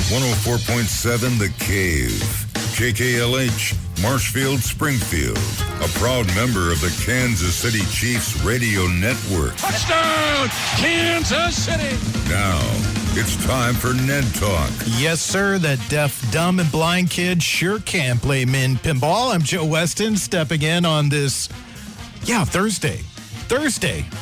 104.7 The Cave, KKLH, Marshfield, Springfield, a proud member of the Kansas City Chiefs radio network. Touchdown, Kansas City! Now, it's time for Ned Talk. Yes, sir, that deaf, dumb, and blind kid sure can play min pinball. I'm Joe Westen, stepping in on this, Thursday.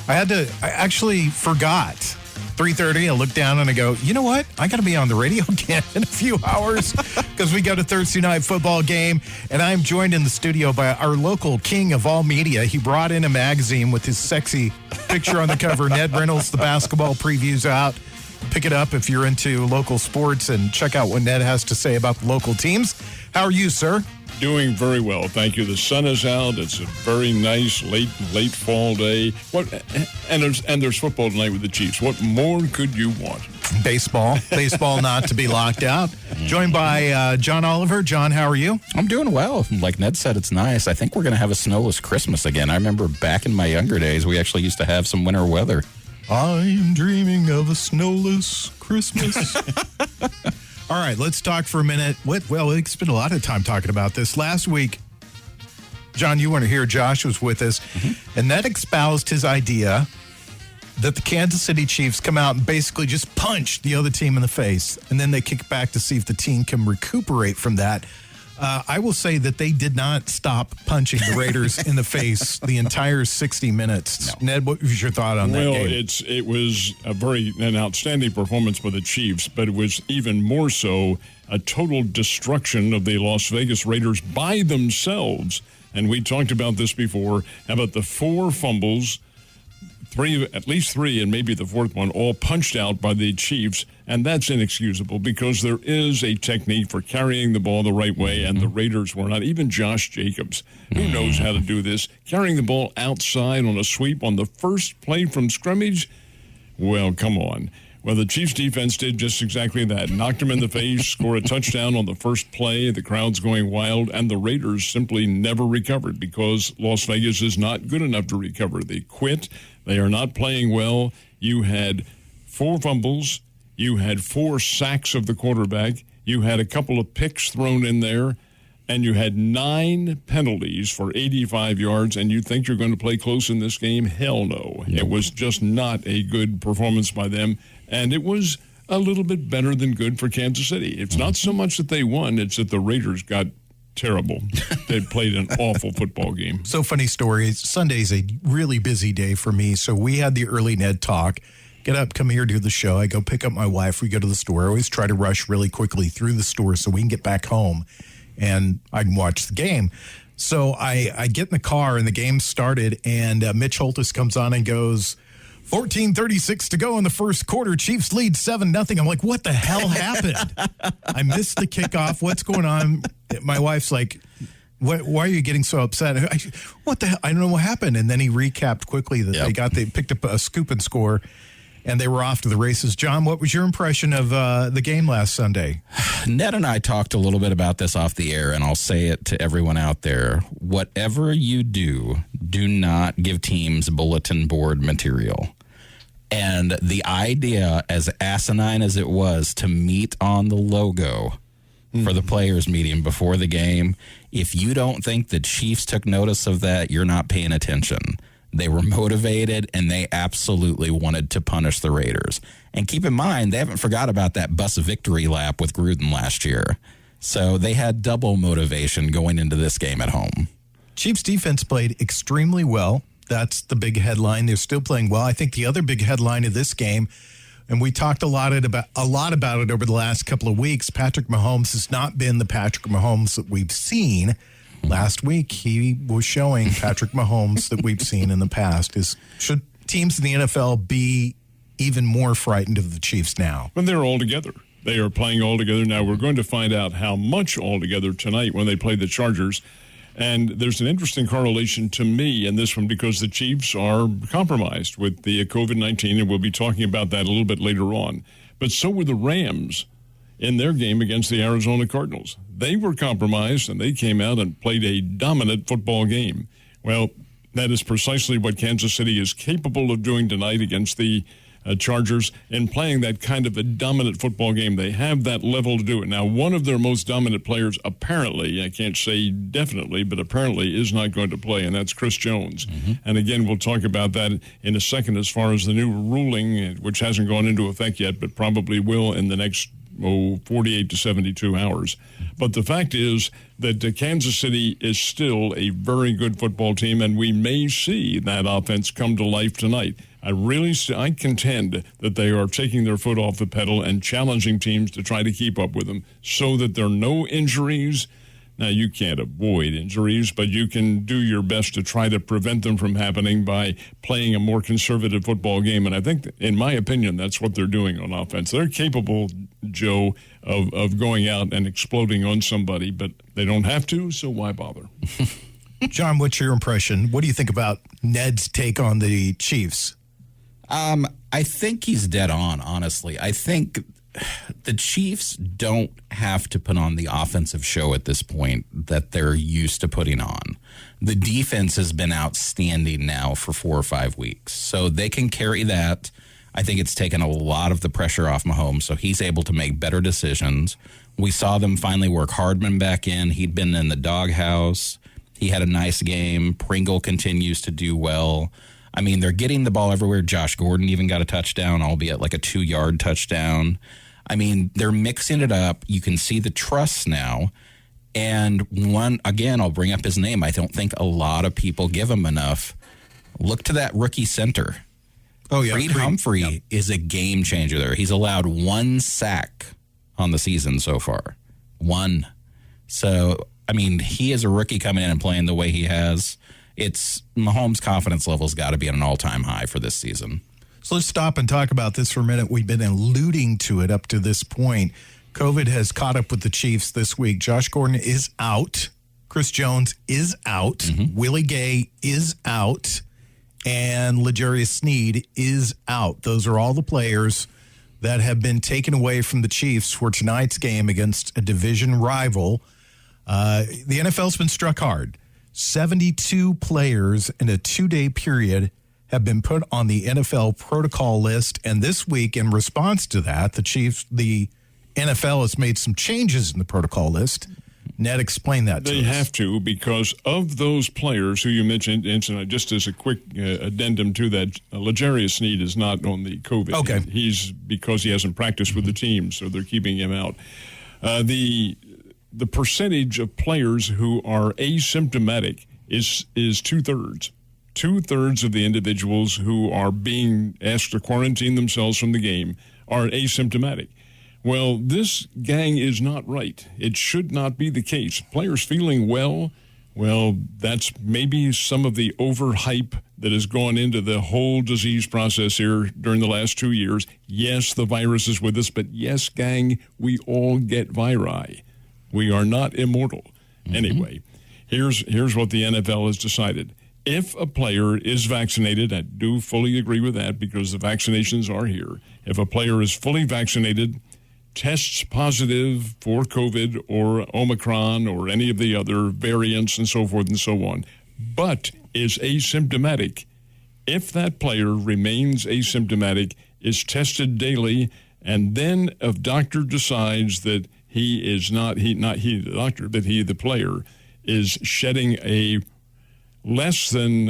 I actually forgot. 3:30, I look down and I go, you know what? I got to be on the radio again in a few hours because we got a Thursday night football game. And I'm joined in the studio by our local king of all media. He brought in a magazine with his sexy picture on the cover. Ned Reynolds, the basketball preview's out. Pick it up if you're into local sports and check out what Ned has to say about the local teams. How are you, sir? Doing very well, thank you. The sun is out. It's a very nice late fall day. There's football tonight with the Chiefs. What more could you want? Baseball not to be locked out. Joined by John Oliver. John, how are you? I'm doing well. Like Ned said, it's nice. I think we're going to have a snowless Christmas again. I remember back in my younger days, we actually used to have some winter weather. I'm dreaming of a snowless Christmas. All right, let's talk for a minute. Well, we spent a lot of time talking about this. Last week, John, you weren't here. Josh was with us. And that espoused his idea that the Kansas City Chiefs come out and basically just punch the other team in the face. And then they kick back to see if the team can recuperate from that. I will say that they did not stop punching the Raiders in the face the entire 60 minutes. No. Ned, what was your thought on that game? Well, it was an outstanding performance by the Chiefs, but it was even more so a total destruction of the Las Vegas Raiders by themselves. And we talked about this before, about the 4 fumbles, at least 3, and maybe the 4th one, all punched out by the Chiefs. And that's inexcusable because there is a technique for carrying the ball the right way, and the Raiders were not. Even Josh Jacobs, who knows how to do this, carrying the ball outside on a sweep on the first play from scrimmage. Well, come on. Well, the Chiefs defense did just exactly that. Knocked them in the face, scored a touchdown on the first play. The crowd's going wild, and the Raiders simply never recovered because Las Vegas is not good enough to recover. They quit. They are not playing well. You had 4 fumbles. You had 4 sacks of the quarterback. You had a couple of picks thrown in there. And you had 9 penalties for 85 yards. And you think you're going to play close in this game? Hell no. It was just not a good performance by them. And it was a little bit better than good for Kansas City. It's not so much that they won. It's that the Raiders got terrible. They played an awful football game. So funny story. Sunday's a really busy day for me. So we had the early Ned Talk. Get up, come here, do the show. I go pick up my wife. We go to the store. I always try to rush really quickly through the store so we can get back home and I can watch the game. So I get in the car and the game started and Mitch Holtis comes on and goes, 14:36 to go in the first quarter. Chiefs lead 7-0. I'm like, what the hell happened? I missed the kickoff. What's going on? My wife's like, why are you getting so upset? What the hell? I don't know what happened. And then he recapped quickly that they picked up a scoop and score, and they were off to the races. John, what was your impression of the game last Sunday? Ned and I talked a little bit about this off the air, and I'll say it to everyone out there. Whatever you do, do not give teams bulletin board material. And the idea, as asinine as it was, to meet on the logo for the players' meeting before the game, if you don't think the Chiefs took notice of that, you're not paying attention. They were motivated, and they absolutely wanted to punish the Raiders. And keep in mind, they haven't forgot about that bus victory lap with Gruden last year. So they had double motivation going into this game at home. Chiefs defense played extremely well. That's the big headline. They're still playing well. I think the other big headline of this game, and we talked a lot about it over the last couple of weeks, Patrick Mahomes has not been the Patrick Mahomes that we've seen. Last week, he was showing Patrick Mahomes that we've seen in the past. Should teams in the NFL be even more frightened of the Chiefs now? When they're all together. They are playing all together. Now, we're going to find out how much all together tonight when they play the Chargers. And there's an interesting correlation to me in this one because the Chiefs are compromised with the COVID-19, and we'll be talking about that a little bit later on. But so were the Rams in their game against the Arizona Cardinals. They were compromised, and they came out and played a dominant football game. Well, that is precisely what Kansas City is capable of doing tonight against the Chargers in playing that kind of a dominant football game. They have that level to do it. Now, one of their most dominant players, apparently, I can't say definitely, but apparently is not going to play, and that's Chris Jones. And again, we'll talk about that in a second as far as the new ruling, which hasn't gone into effect yet, but probably will in the next 48 to 72 hours. But the fact is that Kansas City is still a very good football team, and we may see that offense come to life tonight. I contend that they are taking their foot off the pedal and challenging teams to try to keep up with them so that there are no injuries. Now, you can't avoid injuries, but you can do your best to try to prevent them from happening by playing a more conservative football game. And I think, in my opinion, that's what they're doing on offense. They're capable, Joe, of going out and exploding on somebody, but they don't have to, so why bother? John, what's your impression? What do you think about Ned's take on the Chiefs? I think he's dead on, honestly. I think the Chiefs don't have to put on the offensive show at this point that they're used to putting on. The defense has been outstanding now for 4 or 5 weeks, so they can carry that. I think it's taken a lot of the pressure off Mahomes, so he's able to make better decisions. We saw them finally work Hardman back in. He'd been in the doghouse. He had a nice game. Pringle continues to do well. I mean, they're getting the ball everywhere. Josh Gordon even got a touchdown, albeit like a 2-yard touchdown. I mean, they're mixing it up. You can see the trust now. And one, again, I'll bring up his name. I don't think a lot of people give him enough. Look to that rookie center. Oh, yeah. Creed Humphrey is a game changer there. He's allowed 1 sack on the season so far. 1. So, I mean, he is a rookie coming in and playing the way he has. It's Mahomes' confidence level's got to be at an all-time high for this season. So let's stop and talk about this for a minute. We've been alluding to it up to this point. COVID has caught up with the Chiefs this week. Josh Gordon is out. Chris Jones is out. Willie Gay is out. And L'Jarius Sneed is out. Those are all the players that have been taken away from the Chiefs for tonight's game against a division rival. The NFL's been struck hard. 72 players in a 2-day period have been put on the NFL protocol list. And this week, in response to that, the NFL has made some changes in the protocol list. Ned, explain that to us. They have to, because of those players who you mentioned, and just as a quick addendum to that, L'Jarius Sneed is not on the COVID. Okay. He's because he hasn't practiced with the team, so they're keeping him out. The percentage of players who are asymptomatic is 2/3. 2/3 of the individuals who are being asked to quarantine themselves from the game are asymptomatic. Well, this gang is not right. It should not be the case. Players feeling well, that's maybe some of the overhype that has gone into the whole disease process here during the last 2 years. Yes, the virus is with us, but yes, gang, we all get viri. We are not immortal. Anyway, here's what the NFL has decided. If a player is vaccinated, I do fully agree with that because the vaccinations are here. If a player is fully vaccinated, tests positive for COVID or Omicron or any of the other variants and so forth and so on, but is asymptomatic, if that player remains asymptomatic, is tested daily, and then a doctor decides that the player is shedding a less than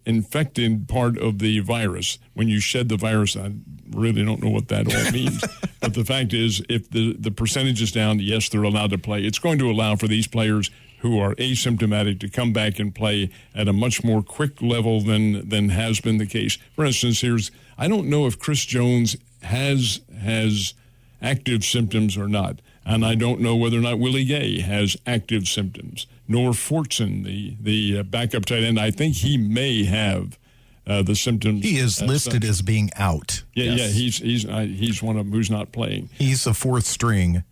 infected part of the virus. When you shed the virus, I really don't know what that all means. But the fact is, if the percentage is down, yes, they're allowed to play. It's going to allow for these players who are asymptomatic to come back and play at a much more quick level than has been the case. For instance, I don't know if Chris Jones has active symptoms or not, and I don't know whether or not Willie Gay has active symptoms, nor Fortson, the backup tight end. I think he may have the symptoms. He is listed as being out. Yeah, he's one of them who's not playing. He's the 4th string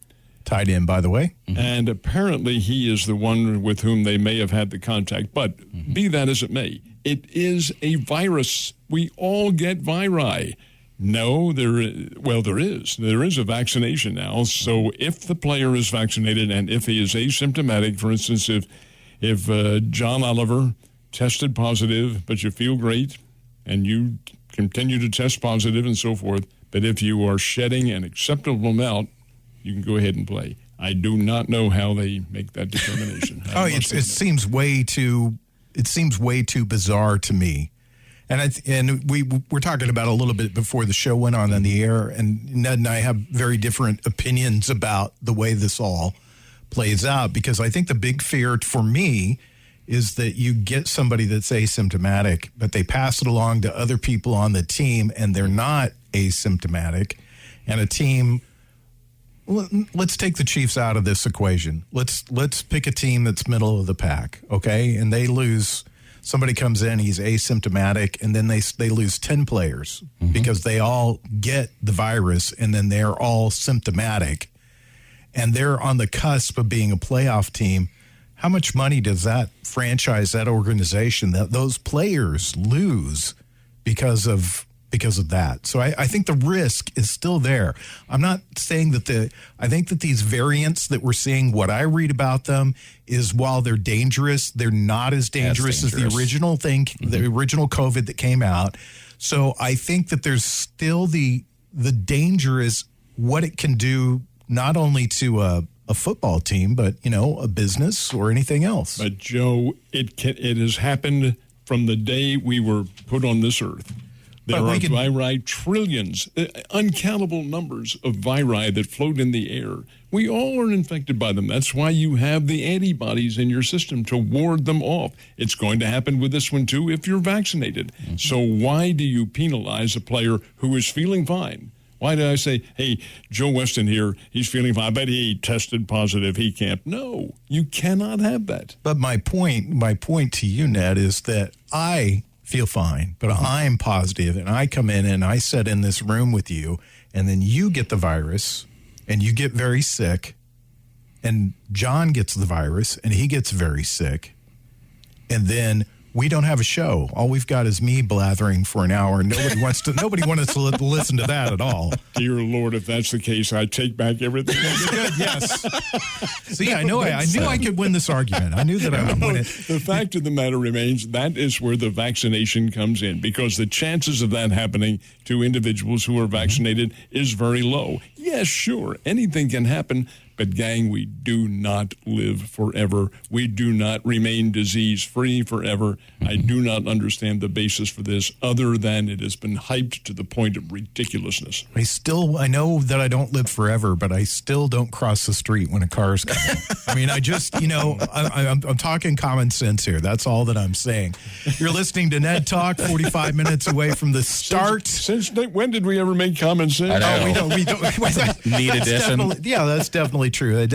tight end, by the way. And apparently he is the one with whom they may have had the contact. But be that as it may, it is a virus. We all get viri. No, there is a vaccination now. So if the player is vaccinated and if he is asymptomatic, for instance, if John Oliver tested positive, but you feel great, and you continue to test positive and so forth, but if you are shedding an acceptable amount, you can go ahead and play. I do not know how they make that determination. It seems way too bizarre to me. And we were talking about a little bit before the show went on the air, and Ned and I have very different opinions about the way this all plays out, because I think the big fear for me is that you get somebody that's asymptomatic, but they pass it along to other people on the team and they're not asymptomatic. And a team, let's take the Chiefs out of this equation. Let's pick a team that's middle of the pack, okay? And they lose, somebody comes in, he's asymptomatic, and then they lose 10 players because they all get the virus and then they're all symptomatic. And they're on the cusp of being a playoff team. How much money does that franchise, that organization, that those players lose because of that? So I think the risk is still there. I'm not saying that I think that these variants that we're seeing, what I read about them is, while they're dangerous, they're not as dangerous as the original thing, the original COVID that came out. So I think that there's still the danger is what it can do, not only to a football team, but, a business or anything else. But, Joe, it has happened from the day we were put on this earth. There are viri, trillions, uncountable numbers of viri that float in the air. We all are infected by them. That's why you have the antibodies in your system to ward them off. It's going to happen with this one, too, if you're vaccinated. So why do you penalize a player who is feeling fine? Why did I say, hey, Joe Westen here, he's feeling fine. I bet he tested positive. He can't. No, you cannot have that. But my point to you, Ned, is that I feel fine, but I'm positive, and I come in and I sit in this room with you, and then you get the virus, and you get very sick, and John gets the virus, and he gets very sick, and then we don't have a show. All we've got is me blathering for an hour. Nobody wants to listen to that at all. Dear Lord, if that's the case, I take back everything. Good, yes. See, I knew I could win this argument. I knew that I would win it. The fact of the matter remains, that is where the vaccination comes in, because the chances of that happening to individuals who are vaccinated is very low. Yes, sure, anything can happen. But, gang, we do not live forever. We do not remain disease-free forever. I do not understand the basis for this, other than it has been hyped to the point of ridiculousness. I know that I don't live forever, but I still don't cross the street when a car's coming. I mean, I just, I'm talking common sense here. That's all that I'm saying. You're listening to Ned Talk, 45 minutes away from the start. Since when did we ever make common sense? I know. We don't. Need addition. That's definitely true.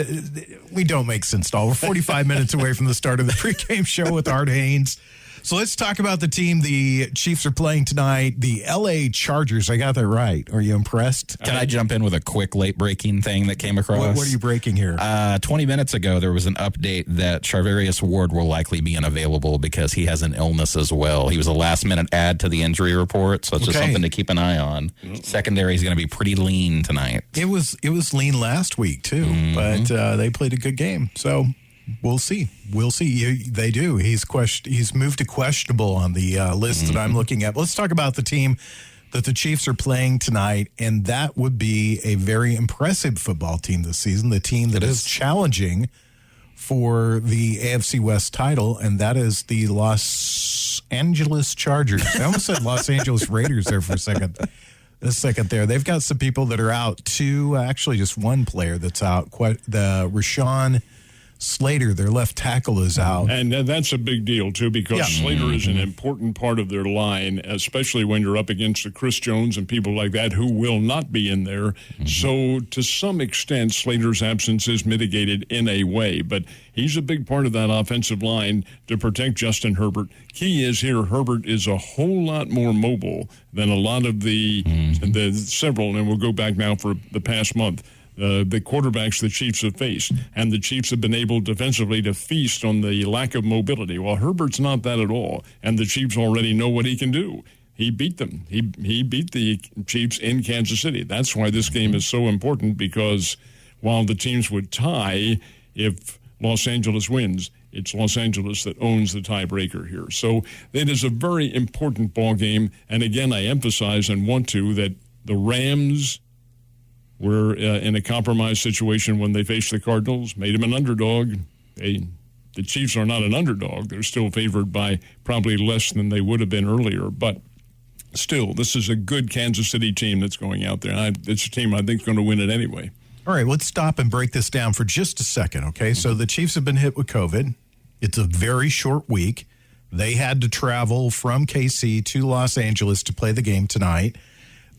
We don't make sense at all. We're 45 minutes away from the start of the pregame show with Art Haynes. So let's talk about the team the Chiefs are playing tonight, the L.A. Chargers. I got that right. Are you impressed? Can I jump in with a quick late-breaking thing that came across? What are you breaking here? 20 minutes ago, there was an update that Charvarius Ward will likely be unavailable because he has an illness as well. He was a last-minute add to the injury report, so it's just something to keep an eye on. Secondary is going to be pretty lean tonight. It was lean last week, too, but they played a good game, so... We'll see. They do. He's moved to questionable on the list that I'm looking at. Let's talk about the team that the Chiefs are playing tonight, and that would be a very impressive football team this season, the team that is challenging for the AFC West title, and that is the Los Angeles Chargers. I almost said Los Angeles Raiders there for a second. There. They've got some people that are out, actually just one player that's out, the Rashawn Slater, their left tackle, is out. And that's a big deal, too, because Slater is an important part of their line, especially when you're up against the Chris Jones and people like that who will not be in there. So to some extent, Slater's absence is mitigated in a way, but he's a big part of that offensive line to protect Justin Herbert. Key is here, Herbert is a whole lot more mobile than a lot of the several, and we'll go back now for the past month, the quarterbacks the Chiefs have faced, and the Chiefs have been able defensively to feast on the lack of mobility. Well, Herbert's not that at all, and the Chiefs already know what he can do. He beat them. He beat the Chiefs in Kansas City. That's why this game is so important, because while the teams would tie if Los Angeles wins, it's Los Angeles that owns the tiebreaker here. So it is a very important ball game. And again, I emphasize and want to that the Rams were in a compromised situation when they faced the Cardinals, made them an underdog. The Chiefs are not an underdog. They're still favored by probably less than they would have been earlier. But still, this is a good Kansas City team that's going out there. It's a team I think is going to win it anyway. All right, let's stop and break this down for just a second, okay? So the Chiefs have been hit with COVID. It's a very short week. They had to travel from KC to Los Angeles to play the game tonight.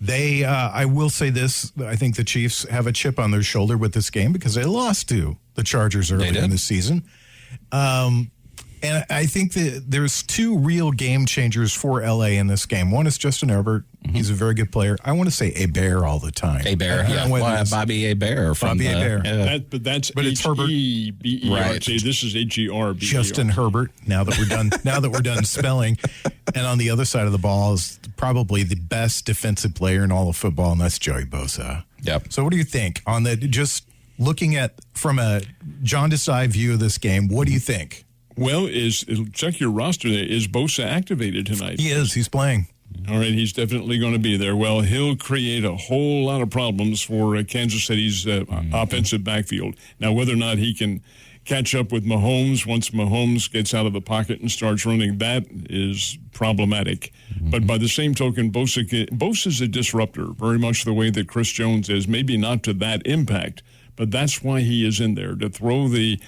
I will say this, I think the Chiefs have a chip on their shoulder with this game because they lost to the Chargers early in the season. And I think that there's two real game changers for LA in this game. One is Justin Herbert. He's a very good player. I want to say Bear all the time. Bear, Bobby Bear. Bobby Bear. But it's Herbert. Right. This is Herber. Justin Herbert. Now that we're done spelling, and on the other side of the ball is probably the best defensive player in all of football, and that's Joey Bosa. Yep. So what do you think on the just looking at from a jaundiced eye view of this game? What do you think? Well, check your roster. Is Bosa activated tonight? He is. He's playing. All right, he's definitely going to be there. Well, he'll create a whole lot of problems for Kansas City's offensive backfield. Now, whether or not he can catch up with Mahomes once Mahomes gets out of the pocket and starts running, that is problematic. But by the same token, Bosa's a disruptor, very much the way that Chris Jones is. Maybe not to that impact, but that's why he is in there, to throw the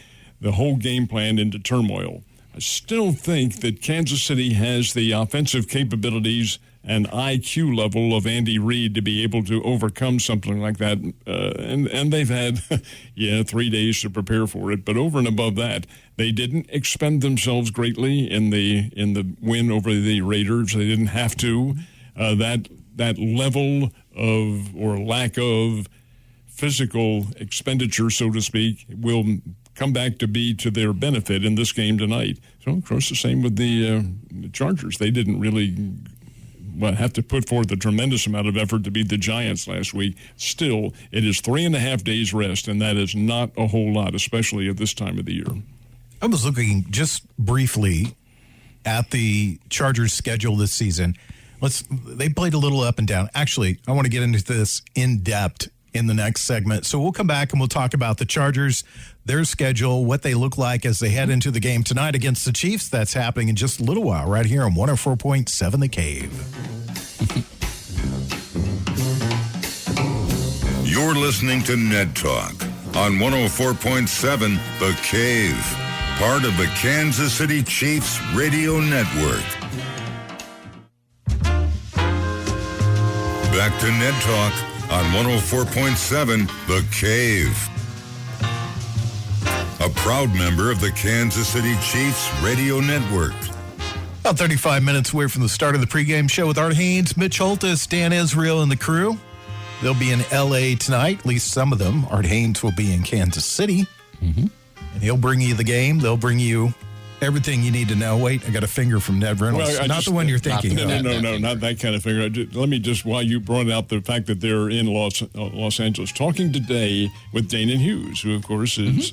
whole game plan into turmoil. I still think that Kansas City has the offensive capabilities and IQ level of Andy Reid to be able to overcome something like that. And they've had, 3 days to prepare for it. But over and above that, they didn't expend themselves greatly in the win over the Raiders. They didn't have to. That level of or lack of physical expenditure, so to speak, will come back to be to their benefit in this game tonight. So, of course, the same with the Chargers. They didn't really have to put forth a tremendous amount of effort to beat the Giants last week. Still, it is 3.5 days rest, and that is not a whole lot, especially at this time of the year. I was looking just briefly at the Chargers' schedule this season. They played a little up and down. Actually, I want to get into this in depth in the next segment. So we'll come back and we'll talk about the Chargers, their schedule, what they look like as they head into the game tonight against the Chiefs. That's happening in just a little while right here on 104.7 The Cave. You're listening to Ned Talk on 104.7 The Cave, part of the Kansas City Chiefs Radio Network. Back to Ned Talk on 104.7 The Cave. A proud member of the Kansas City Chiefs Radio Network. About 35 minutes away from the start of the pregame show with Art Haynes, Mitch Holtis, Dan Israel, and the crew. They'll be in L.A. tonight, at least some of them. Art Haynes will be in Kansas City. And he'll bring you the game. They'll bring you everything you need to know. Wait, I got a finger from Ned Reynolds. Not the one you're thinking of. No, not that kind of finger. Let me just, while you brought out the fact that they're in Los Angeles, talking today with Dana Hughes, who, of course, is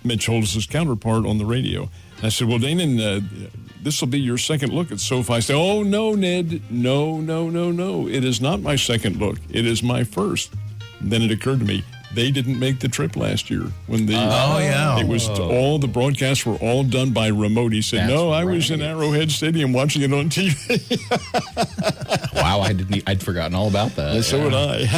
Mitch Holtis' counterpart on the radio. I said, well, Dana, this will be your second look at SoFi. I said, oh, no, Ned. No. It is not my second look. It is my first. And then it occurred to me, they didn't make the trip last year when it was all the broadcasts were all done by remote. He said, I was in Arrowhead Stadium watching it on TV. Wow, I'd forgotten all about that. So would I.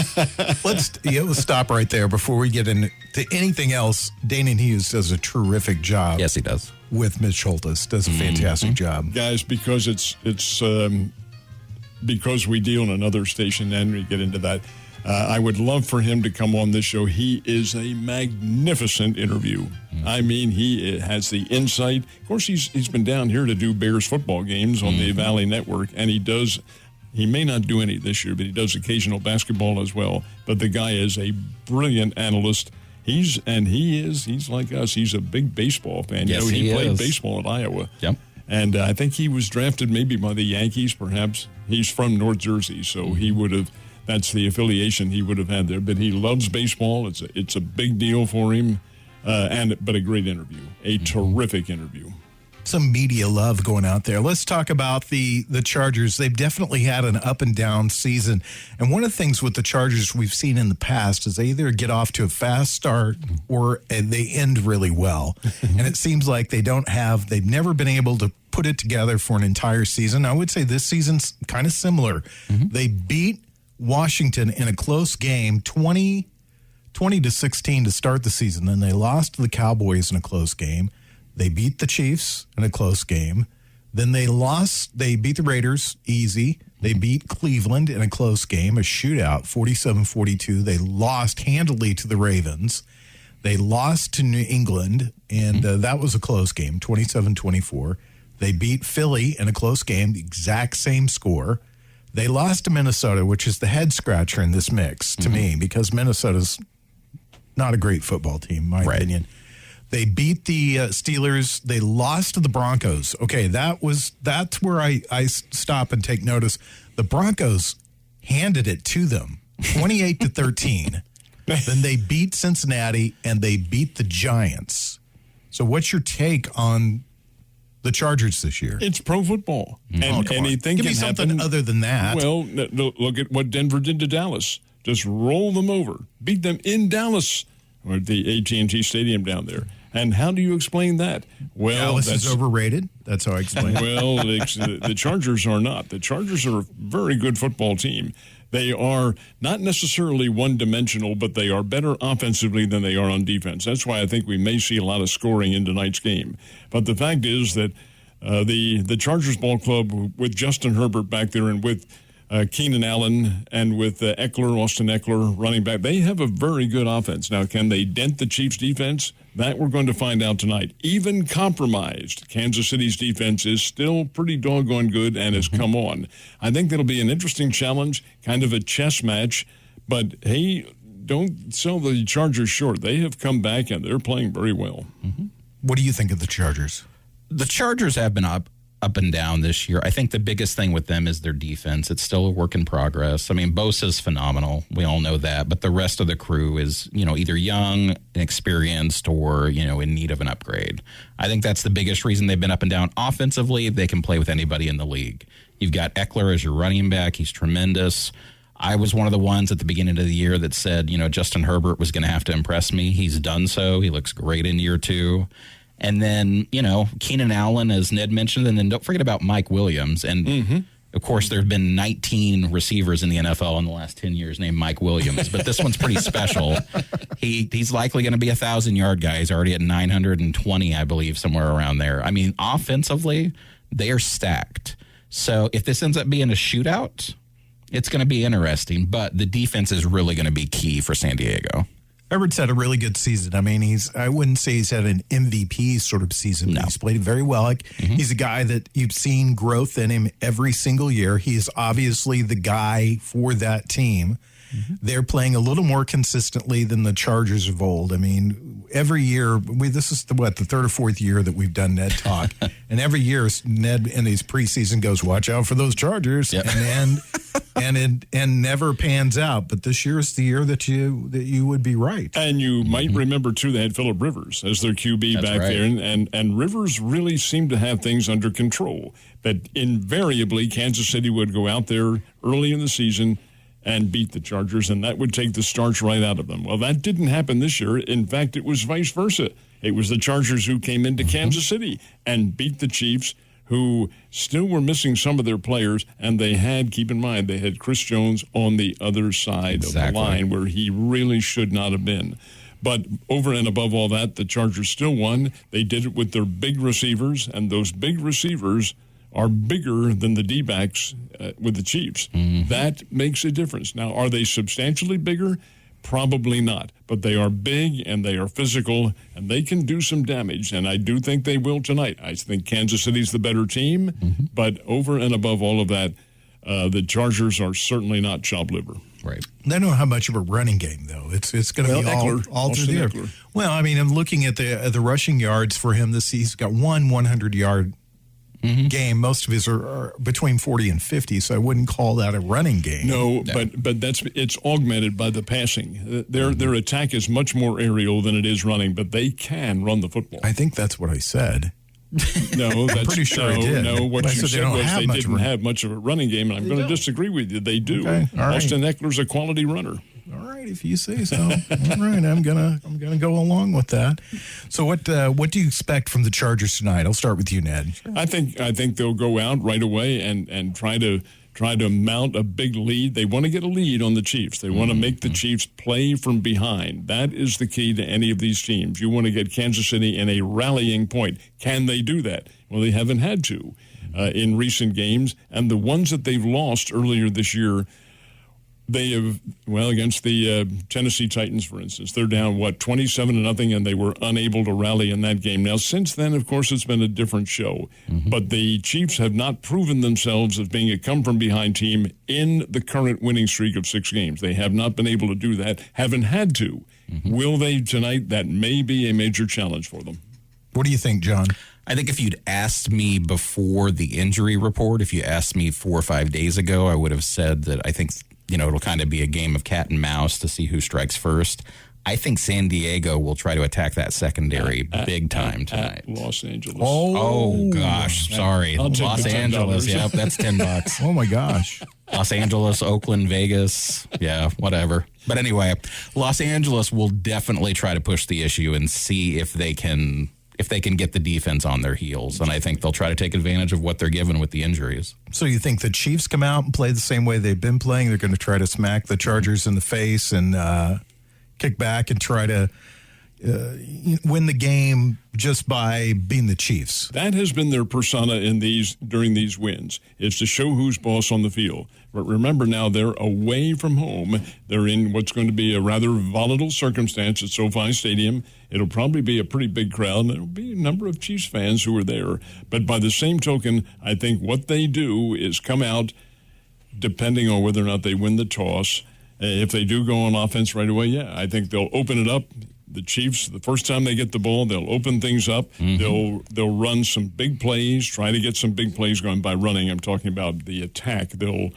Let's stop right there before we get into anything else. Dana Hughes does a terrific job. Yes, he does. With Mitch Holtis, does a fantastic job. Guys, because it's because we deal in another station, and we get into that. I would love for him to come on this show. He is a magnificent interview. I mean, he has the insight. Of course, he's been down here to do Bears football games on the Valley Network, and he may not do any this year, but he does occasional basketball as well. But the guy is a brilliant analyst. He's like us. He's a big baseball fan. Yes, he played baseball at Iowa. Yep. And I think he was drafted maybe by the Yankees, perhaps. He's from North Jersey, so he would have. That's the affiliation he would have had there. But he loves baseball. It's a big deal for him. But a great interview, a terrific interview. Some media love going out there. Let's talk about the Chargers. They've definitely had an up and down season. And one of the things with the Chargers we've seen in the past is they either get off to a fast start or they end really well. And it seems like they've never been able to put it together for an entire season. I would say this season's kind of similar. They beat Washington in a close game, 20-16 to start the season. Then they lost to the Cowboys in a close game. They beat the Chiefs in a close game. Then they beat the Raiders easy. They beat Cleveland in a close game, a shootout, 47-42. They lost handily to the Ravens. They lost to New England, and that was a close game, 27-24. They beat Philly in a close game, the exact same score. They lost to Minnesota, which is the head scratcher in this mix to me, because Minnesota's not a great football team, in my opinion. They beat the Steelers. They lost to the Broncos. Okay, that's where I stop and take notice. The Broncos handed it to them, 28-13. Then they beat Cincinnati and they beat the Giants. So what's your take on the Chargers this year? It's pro football. And anything Give can me something happen. other than that. Well, look at what Denver did to Dallas. Just roll them over. Beat them in Dallas or at the AT&T Stadium down there. And how do you explain that? Well, Dallas is overrated. That's how I explain it. Well, the Chargers are not. The Chargers are a very good football team. They are not necessarily one-dimensional, but they are better offensively than they are on defense. That's why I think we may see a lot of scoring in tonight's game. But the fact is that the Chargers ball club with Justin Herbert back there and with Keenan Allen and with Austin Eckler running back, they have a very good offense. Now, can they dent the Chiefs' defense? That we're going to find out tonight. Even compromised, Kansas City's defense is still pretty doggone good and has come on. I think that'll be an interesting challenge, kind of a chess match. But, hey, don't sell the Chargers short. They have come back and they're playing very well. What do you think of the Chargers? The Chargers have been up and down this year. I think the biggest thing with them is their defense. It's still a work in progress. I mean, Bosa's phenomenal. We all know that. But the rest of the crew is, either young, inexperienced, or, in need of an upgrade. I think that's the biggest reason they've been up and down. Offensively, they can play with anybody in the league. You've got Eckler as your running back. He's tremendous. I was one of the ones at the beginning of the year that said, Justin Herbert was going to have to impress me. He's done so. He looks great in year 2. And then, Keenan Allen, as Ned mentioned, and then don't forget about Mike Williams. And, of course, there have been 19 receivers in the NFL in the last 10 years named Mike Williams. But this one's pretty special. He's likely going to be a 1,000-yard guy. He's already at 920, I believe, somewhere around there. I mean, offensively, they are stacked. So if this ends up being a shootout, it's going to be interesting. But the defense is really going to be key for San Diego. Herbert's had a really good season. I mean, I wouldn't say he's had an MVP sort of season. No. He's played very well. He's a guy that you've seen growth in him every single year. He is obviously the guy for that team. They're playing a little more consistently than the Chargers of old. I mean, every year, this is the third or fourth year that we've done Ned Talk. And every year, Ned in these preseason goes, watch out for those Chargers. Yep. And never pans out. But this year is the year that you would be right. And you might remember, too, they had Phillip Rivers as their QB That's back right. there. And Rivers really seemed to have things under control. But invariably, Kansas City would go out there early in the season and beat the Chargers, and that would take the starch right out of them. Well, that didn't happen this year. In fact, it was vice versa. It was the Chargers who came into Kansas City and beat the Chiefs, who still were missing some of their players, and keep in mind, they had Chris Jones on the other side of the line where he really should not have been. But over and above all that, the Chargers still won. They did it with their big receivers, and those big receivers are bigger than the D-backs with the Chiefs. That makes a difference. Now, are they substantially bigger? Probably not. But they are big and they are physical and they can do some damage. And I do think they will tonight. I think Kansas City's the better team. But over and above all of that, the Chargers are certainly not chopped liver. Right. They don't have much of a running game, though. It's going to be all through there. Well, I mean, I'm looking at the rushing yards for him this season. He's got one 100-yard game. Most of his are between 40 and 50, so I wouldn't call that a running game. No, but it's augmented by the passing. Their attack is much more aerial than it is running, but they can run the football. I think that's what I said. No, that's pretty sure I did. No, what But I you said said was they didn't have much of a running game, and I'm going to disagree with you. They do. Okay, all right. Austin Eckler's a quality runner. All right, if you say so. All right, I'm gonna go along with that. So what do you expect from the Chargers tonight? I'll start with you, Ned. I think they'll go out right away and try to mount a big lead. They want to get a lead on the Chiefs. They want to make the Chiefs play from behind. That is the key to any of these teams. You want to get Kansas City in a rallying point. Can they do that? Well, they haven't had to in recent games, and the ones that they've lost earlier this year. They have, against the Tennessee Titans, for instance, they're down, 27-0, and they were unable to rally in that game. Now, since then, of course, it's been a different show. But the Chiefs have not proven themselves as being a come-from-behind team in the current winning streak of 6 games. They have not been able to do that, haven't had to. Will they tonight? That may be a major challenge for them. What do you think, John? I think if you'd asked me before the injury report, if you asked me 4 or 5 days ago, I would have said that I think it'll kind of be a game of cat and mouse to see who strikes first. I think San Diego will try to attack that secondary big time tonight. Los Angeles. Oh gosh, sorry. Los Angeles. Yep, that's $10. Oh my gosh. Los Angeles, Oakland, Vegas. Yeah, whatever. But anyway, Los Angeles will definitely try to push the issue and see if they can get the defense on their heels. And I think they'll try to take advantage of what they're given with the injuries. So you think the Chiefs come out and play the same way they've been playing? They're going to try to smack the Chargers in the face and kick back and try to win the game just by being the Chiefs. That has been their persona during these wins, is to show who's boss on the field. But remember now, they're away from home. They're in what's going to be a rather volatile circumstance at SoFi Stadium. It'll probably be a pretty big crowd, and there'll be a number of Chiefs fans who are there. But by the same token, I think what they do is come out, depending on whether or not they win the toss. If they do go on offense right away, I think they'll open it up. The Chiefs, the first time they get the ball, they'll open things up. They'll run some big plays, try to get some big plays going by running. I'm talking about the attack. They'll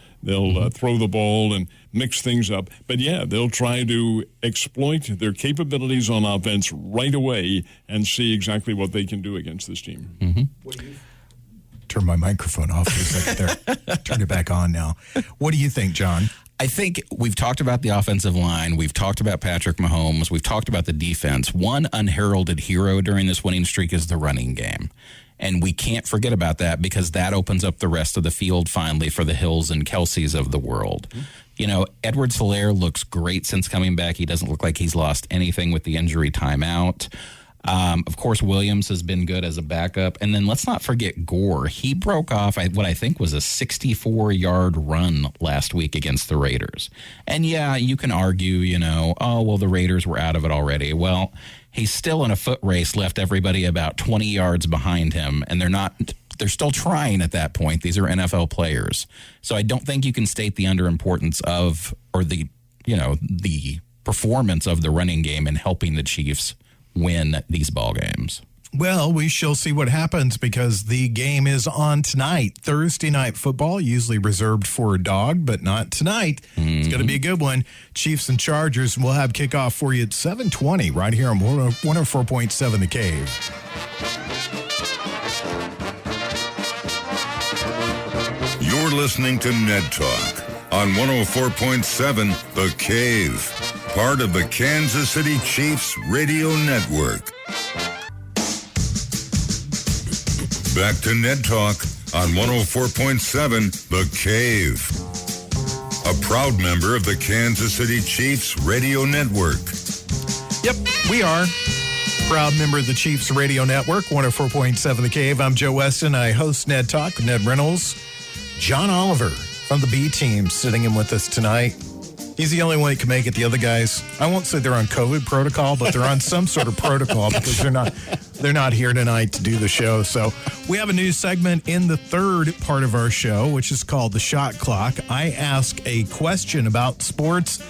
throw the ball and mix things up. But they'll try to exploit their capabilities on offense right away and see exactly what they can do against this team. Turn my microphone off for a second there. Turn it back on now. What do you think, John? I think we've talked about the offensive line. We've talked about Patrick Mahomes. We've talked about the defense. One unheralded hero during this winning streak is the running game. And we can't forget about that because that opens up the rest of the field finally for the Hills and Kelseys of the world. Edwards-Helaire looks great since coming back. He doesn't look like he's lost anything with the injury timeout. Of course, Williams has been good as a backup. And then let's not forget Gore. He broke off what I think was a 64-yard run last week against the Raiders. And you can argue, the Raiders were out of it already. Well, he's still in a foot race, left everybody about 20 yards behind him, and they're still trying at that point. These are NFL players. So I don't think you can state the underimportance of, or the performance of the running game in helping the Chiefs win these ball games. Well, we shall see what happens because the game is on tonight. Thursday night football, usually reserved for a dog, but not tonight. It's going to be a good one. Chiefs and Chargers. We'll have kickoff for you at 7:20 right here on 104.7 The Cave. You're listening to Ned Talk on 104.7 The Cave, part of the Kansas City Chiefs Radio Network. Back to Ned Talk on 104.7 The Cave, a proud member of the Kansas City Chiefs Radio Network. Yep, we are. Proud member of the Chiefs Radio Network, 104.7 The Cave. I'm Joe Westen. I host Ned Talk with Ned Reynolds. John Oliver from the B team sitting in with us tonight. He's the only one that can make it. The other guys, I won't say they're on COVID protocol, but they're on some sort of protocol because they're not here tonight to do the show. So we have a new segment in the third part of our show, which is called The Shot Clock. I ask a question about sports,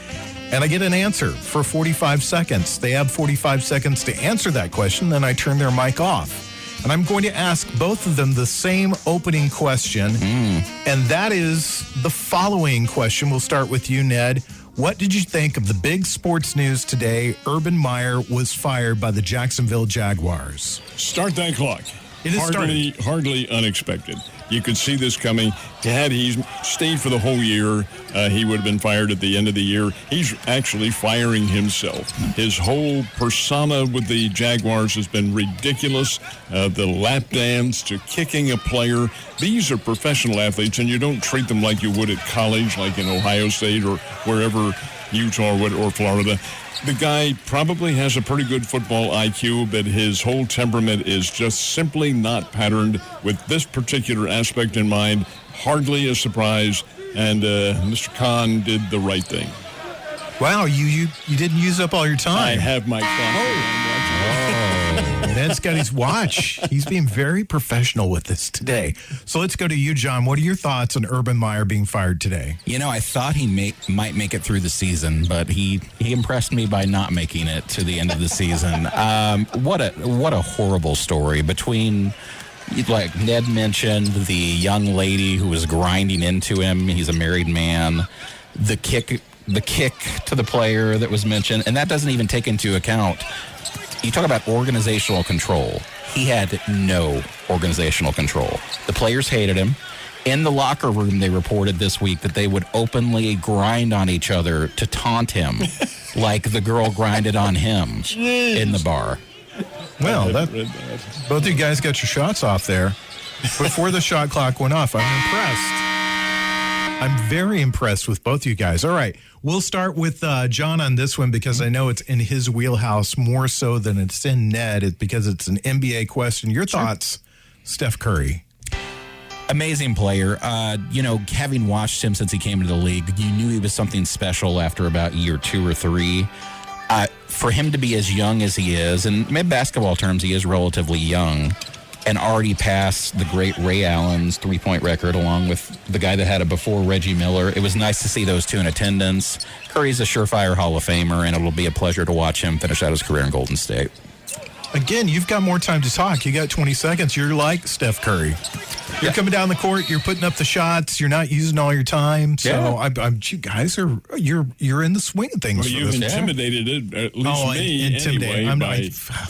and I get an answer for 45 seconds. They have 45 seconds to answer that question, then I turn their mic off. And I'm going to ask both of them the same opening question. And that is the following question. We'll start with you, Ned. What did you think of the big sports news today? Urban Meyer was fired by the Jacksonville Jaguars. Start that clock. It is hardly unexpected. You could see this coming. Had he stayed for the whole year, he would have been fired at the end of the year. He's actually firing himself. His whole persona with the Jaguars has been ridiculous. The lap dance to kicking a player. These are professional athletes, and you don't treat them like you would at college, like in Ohio State or wherever, Utah or Florida. The guy probably has a pretty good football IQ, but his whole temperament is just simply not patterned with this particular aspect in mind. Hardly a surprise, and Mr. Khan did the right thing. Wow, you didn't use up all your time. I have my Ned's got his watch. He's being very professional with this today. So let's go to you, John. What are your thoughts on Urban Meyer being fired today? You know, I thought he might make it through the season, but he impressed me by not making it to the end of the season. What a horrible story between, like Ned mentioned, the young lady who was grinding into him. He's a married man. The kick to the player that was mentioned, and that doesn't even take into account. You talk about organizational control. He had no organizational control. The players hated him. In the locker room, they reported this week that they would openly grind on each other to taunt him like the girl grinded on him in the bar. Well, both of you guys got your shots off there. Before the shot clock went off, I'm impressed. I'm very impressed with both you guys. All right, we'll start with John on this one because I know it's in his wheelhouse more so than it's in Ned, because it's an NBA question. Your thoughts, Steph Curry? Amazing player. Having watched him since he came into the league, you knew he was something special after about year 2 or 3. For him to be as young as he is, and in basketball terms, he is relatively young, and already passed the great Ray Allen's three-point record along with the guy that had it before, Reggie Miller. It was nice to see those two in attendance. Curry's a surefire Hall of Famer, and it'll be a pleasure to watch him finish out his career in Golden State. Again, you've got more time to talk. You got 20 seconds. You're like Steph Curry. You're coming down the court. You're putting up the shots. You're not using all your time. So you guys are you're in the swing of things. Well, you've intimidated it, at least me. Intimidated.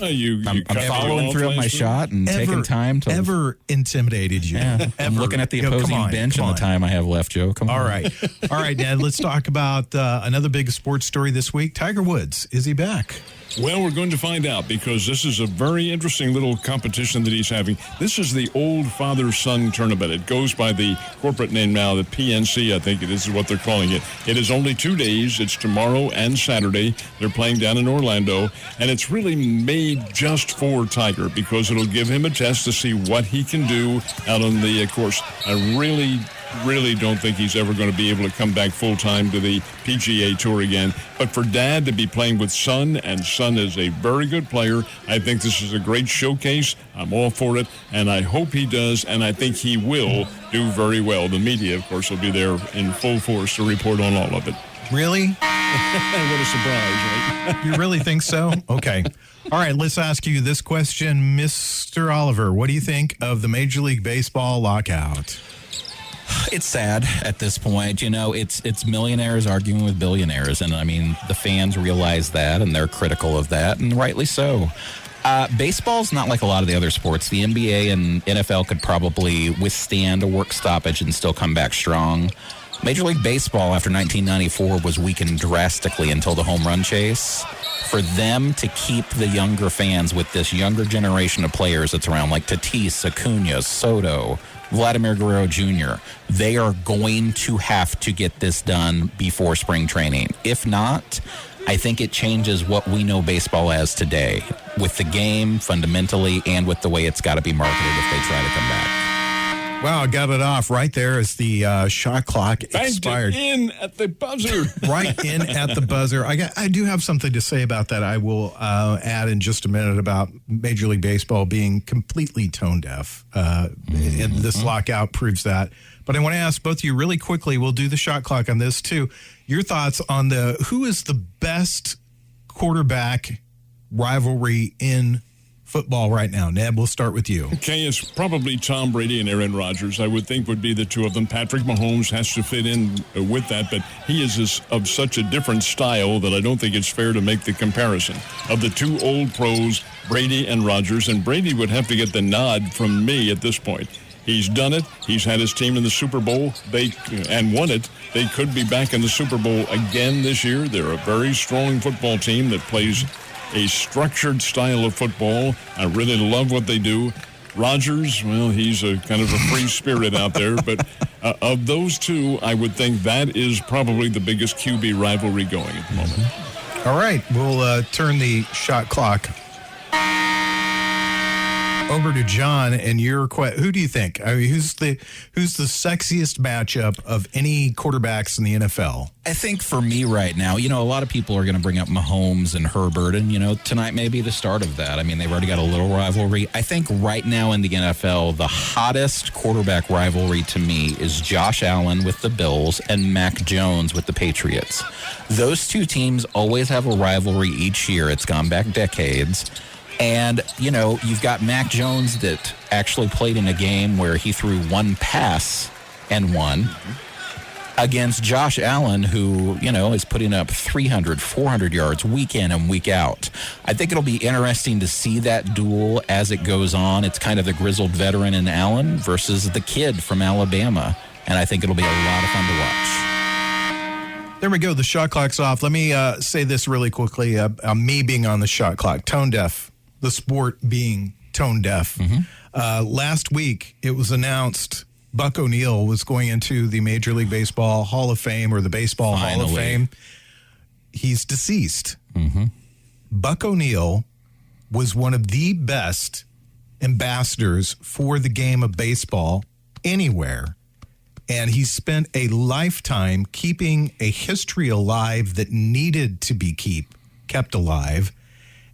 Anyway, I'm following through my shot and taking time to ever intimidated you. Yeah, I'm looking at the opposing bench and the time I have left, Joe. Come on. All right, Ned. Let's talk about another big sports story this week. Tiger Woods, is he back? Well, we're going to find out because this is a very interesting little competition that he's having. This is the Old Father-Son Tournament. It goes by the corporate name now, the PNC, I think it is what they're calling it. It is only 2 days. It's tomorrow and Saturday. They're playing down in Orlando, and it's really made just for Tiger because it'll give him a test to see what he can do out on the course. I really don't think he's ever going to be able to come back full-time to the PGA Tour again. But for Dad to be playing with Son, and Son is a very good player, I think this is a great showcase. I'm all for it, and I hope he does, and I think he will do very well. The media, of course, will be there in full force to report on all of it. Really? What a surprise, right? You really think so? Okay. All right, let's ask you this question. Mr. Oliver, what do you think of the Major League Baseball lockout? It's sad at this point. You know, it's millionaires arguing with billionaires. And, I mean, the fans realize that, and they're critical of that, and rightly so. Baseball's not like a lot of the other sports. The NBA and NFL could probably withstand a work stoppage and still come back strong. Major League Baseball, after 1994, was weakened drastically until the home run chase. For them to keep the younger fans with this younger generation of players that's around, like Tatis, Acuna, Soto, Vladimir Guerrero Jr., they are going to have to get this done before spring training. If not, I think it changes what we know baseball as today, with the game fundamentally and with the way it's got to be marketed if they try to come back. Wow, I got it off right there as the shot clock expired. Banked in at the buzzer. Right in at the buzzer. I do have something to say about that. I will add in just a minute about Major League Baseball being completely tone deaf. And this lockout proves that. But I want to ask both of you really quickly, we'll do the shot clock on this too, your thoughts on who is the best quarterback rivalry in football right now? Ned, we'll start with you. Okay, it's probably Tom Brady and Aaron Rodgers, I would think would be the two of them. Patrick Mahomes has to fit in with that, but he is of such a different style that I don't think it's fair to make the comparison of the two old pros, Brady and Rodgers, and Brady would have to get the nod from me at this point. He's done it. He's had his team in the Super Bowl and won it. They could be back in the Super Bowl again this year. They're a very strong football team that plays a structured style of football. I really love what they do. Rodgers, well, he's a kind of a free spirit out there. But of those two, I would think that is probably the biggest QB rivalry going at the moment. All right, we'll turn the shot clock over to John, and who do you think? I mean, who's the sexiest matchup of any quarterbacks in the NFL? I think for me right now, a lot of people are going to bring up Mahomes and Herbert, and, tonight may be the start of that. I mean, they've already got a little rivalry. I think right now in the NFL, the hottest quarterback rivalry to me is Josh Allen with the Bills and Mac Jones with the Patriots. Those two teams always have a rivalry each year. It's gone back decades. And, you've got Mac Jones that actually played in a game where he threw one pass and won against Josh Allen, who, is putting up 300, 400 yards week in and week out. I think it'll be interesting to see that duel as it goes on. It's kind of the grizzled veteran in Allen versus the kid from Alabama. And I think it'll be a lot of fun to watch. There we go. The shot clock's off. Let me say this really quickly. Me being on the shot clock, tone deaf. The sport being tone deaf. Last week, it was announced Buck O'Neil was going into the Major League Baseball Hall of Fame, or the Baseball Hall of Fame. He's deceased. Buck O'Neil was one of the best ambassadors for the game of baseball anywhere. And he spent a lifetime keeping a history alive that needed to be kept alive.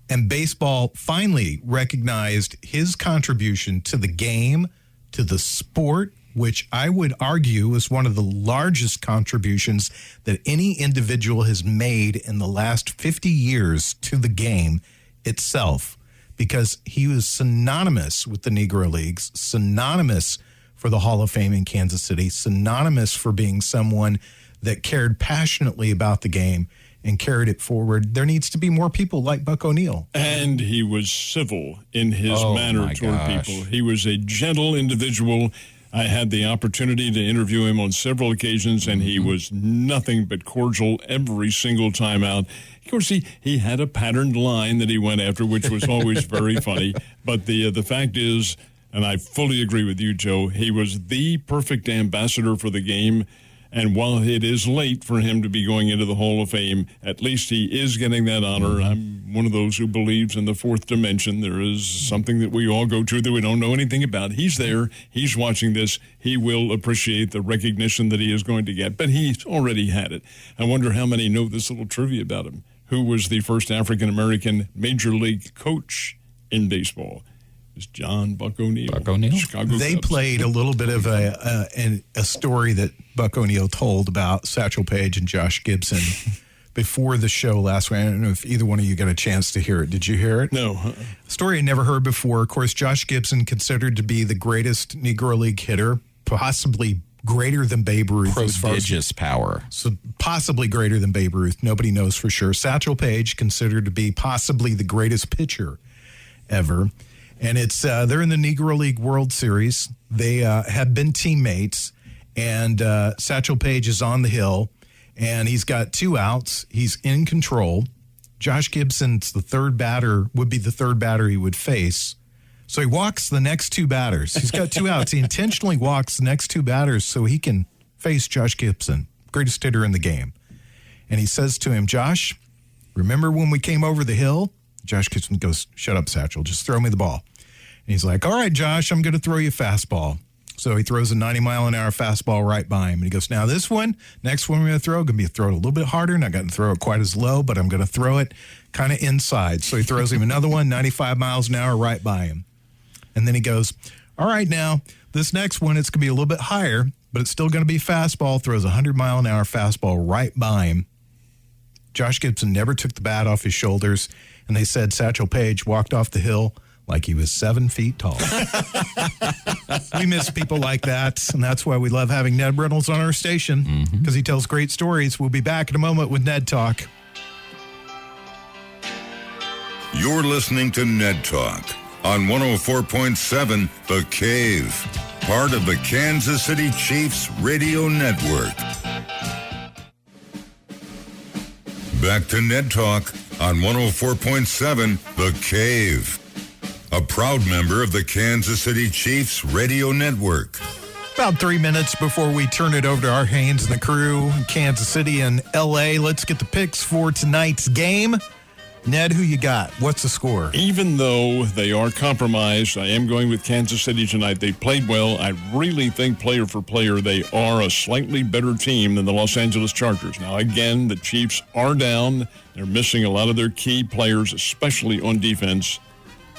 And baseball finally recognized his contribution to the game, to the sport, which I would argue is one of the largest contributions that any individual has made in the last 50 years to the game itself, because he was synonymous with the Negro Leagues, synonymous for the Hall of Fame in Kansas City, synonymous for being someone that cared passionately about the game and carried it forward. There needs to be more people like Buck O'Neil. And he was civil in his manner toward people. He was a gentle individual. I had the opportunity to interview him on several occasions, and he was nothing but cordial every single time out. Of course, he had a patterned line that he went after, which was always very funny. But the fact is, and I fully agree with you, Joe, he was the perfect ambassador for the game. And while it is late for him to be going into the Hall of Fame, at least he is getting that honor. I'm one of those who believes in the fourth dimension. There is something that we all go to that we don't know anything about. He's there. He's watching this. He will appreciate the recognition that he is going to get. But he's already had it. I wonder how many know this little trivia about him. Who was the first African-American major league coach in baseball? Is John Buck O'Neil. Buck O'Neil. Chicago They Cubs. played a little bit of a story that Buck O'Neil told about Satchel Paige and Josh Gibson before the show last week. I don't know if either one of you got a chance to hear it. Did you hear it? No. A story I never heard before. Of course, Josh Gibson considered to be the greatest Negro League hitter, possibly greater than Babe Ruth. Prodigious power. So possibly greater than Babe Ruth. Nobody knows for sure. Satchel Paige considered to be possibly the greatest pitcher ever. And it's they're in the Negro League World Series. They have been teammates, and Satchel Paige is on the hill, and he's got 2 outs. He's in control. Josh Gibson's would be the third batter he would face. So he walks the next 2 batters. He's got 2 outs. He intentionally walks the next 2 batters so he can face Josh Gibson, greatest hitter in the game. And he says to him, Josh, remember when we came over the hill? Josh Gibson goes, shut up, Satchel. Just throw me the ball. And he's like, all right, Josh, I'm going to throw you a fastball. So he throws a 90-mile-an-hour fastball right by him. And he goes, now this one, next one I'm going to throw, going to be throw it a little bit harder. Not going to throw it quite as low, but I'm going to throw it kind of inside. So he throws him another one, 95 miles an hour right by him. And then he goes, all right, now, this next one, it's going to be a little bit higher, but it's still going to be fastball. Throws a 100-mile-an-hour fastball right by him. Josh Gibson never took the bat off his shoulders. And they said Satchel Paige walked off the hill like he was 7 feet tall. We miss people like that, and that's why we love having Ned Reynolds on our station, because he tells great stories. We'll be back in a moment with Ned Talk. You're listening to Ned Talk on 104.7 The Cave, part of the Kansas City Chiefs Radio Network. Back to Ned Talk on 104.7 The Cave, a proud member of the Kansas City Chiefs Radio Network. About 3 minutes before we turn it over to our Haynes and the crew in Kansas City and L.A., let's get the picks for tonight's game. Ned, who you got? What's the score? Even though they are compromised, I am going with Kansas City tonight. They played well. I really think player for player, they are a slightly better team than the Los Angeles Chargers. Now, again, the Chiefs are down. They're missing a lot of their key players, especially on defense,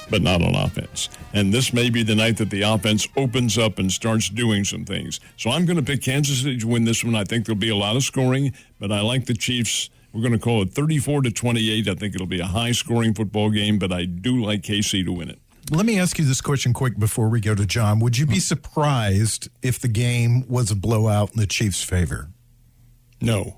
but not on offense. And this may be the night that the offense opens up and starts doing some things. So I'm going to pick Kansas City to win this one. I think there'll be a lot of scoring, but I like the Chiefs. We're going to call it 34-28. I think it'll be a high-scoring football game, but I do like KC to win it. Let me ask you this question quick before we go to John. Would you be surprised if the game was a blowout in the Chiefs' favor? No.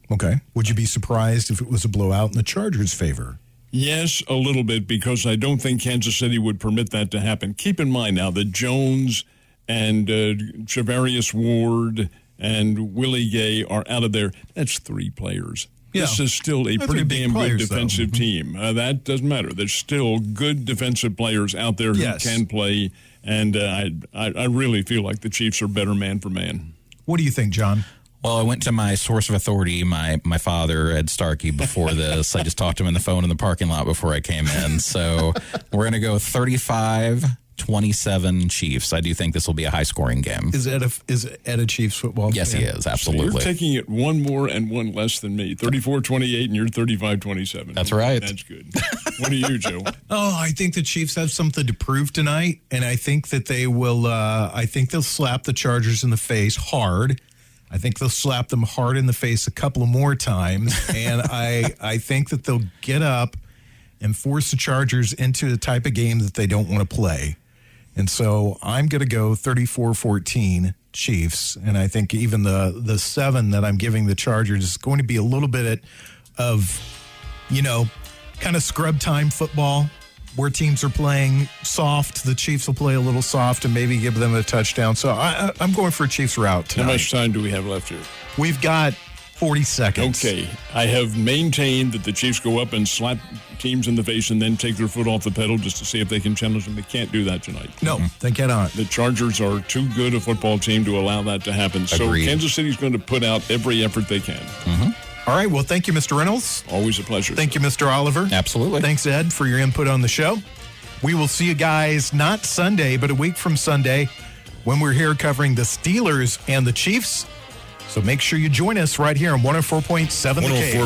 Okay. Would you be surprised if it was a blowout in the Chargers' favor? Yes, a little bit, because I don't think Kansas City would permit that to happen. Keep in mind now that Jones and Javarius Ward and Willie Gay are out of there. That's 3 players. Yeah. This is still a pretty damn good defensive team. That doesn't matter. There's still good defensive players out there who can play, and I really feel like the Chiefs are better man for man. What do you think, John? Well, I went to my source of authority, my father, Ed Starkey, before this. I just talked to him on the phone in the parking lot before I came in. So we're going to go 35-27 Chiefs. I do think this will be a high-scoring game. Is Ed a Chiefs football Yes, fan? he is, absolutely. So you're taking it one more and one less than me. 34-28, and you're 35-27. That's right. That's good. What do you, Joe? Oh, I think the Chiefs have something to prove tonight, and I think that they will. I think they'll slap the Chargers in the face hard. I think they'll slap them hard in the face a couple of more times, and I think that they'll get up and force the Chargers into the type of game that they don't want to play. And so I'm going to go 34-14 Chiefs, and I think even the 7 that I'm giving the Chargers is going to be a little bit of, kind of scrub time football where teams are playing soft. The Chiefs will play a little soft and maybe give them a touchdown. So I'm going for a Chiefs route tonight. How much time do we have left here? We've got 40 seconds. Okay. I have maintained that the Chiefs go up and slap teams in the face and then take their foot off the pedal just to see if they can challenge them. They can't do that tonight. No, they cannot. The Chargers are too good a football team to allow that to happen. Agreed. So Kansas City's going to put out every effort they can. All right. Well, thank you, Mr. Reynolds. Always a pleasure. Thank you, Mr. Oliver. Absolutely. Thanks, Ed, for your input on the show. We will see you guys not Sunday, but a week from Sunday when we're here covering the Steelers and the Chiefs. So make sure you join us right here on 104.7 The Cave.